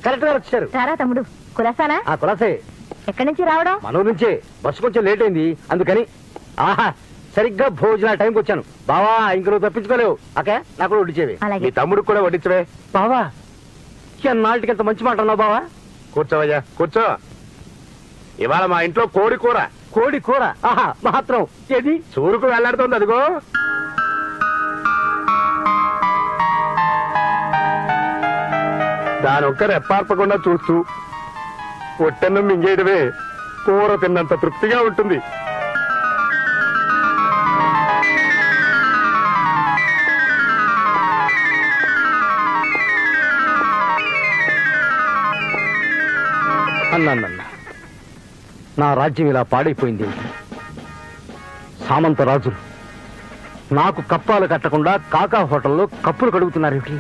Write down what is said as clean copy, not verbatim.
Correct గా వచ్చారు. రారా తమ్ముడు, కులాసానా? కులాసే. ఎక్కడి నుంచి రావడం? మనూరు నుంచే. బస్సు కొంచెం లేట్ అయింది అందుకని. ఆహా, సరిగ్గా భోజన టైంకి వచ్చాను. బావా ఇంక నువ్వు తప్పించుకోలేవు. అకే నాకు కూడా వడ్డించేవి. మీ తమ్ముడికి కూడా వడ్డించవే. బావా ఎన్నాళ్ళకి ఎంత మంచి మాట అన్నావు బావా. కూర్చోవయ్యా, కూర్చో. ఇవాళ మా ఇంట్లో కోడి కూర. కోడి కూర? ఆహా, మాత్రం ఏది చూరుకు వెళ్లాడుతోంది అదిగో. దాని ఒక్క రెప్పార్పకుండా చూస్తూ పొట్టన్నం మింగేయడమే కూర తిన్నంత తృప్తిగా ఉంటుంది. అన్నానన్నా, నా రాజ్యం ఇలా పాడైపోయింది. సామంత రాజులు నాకు కప్పాలు కట్టకుండా కాకా హోటల్లో కప్పులు కడుగుతున్నారేమిటి?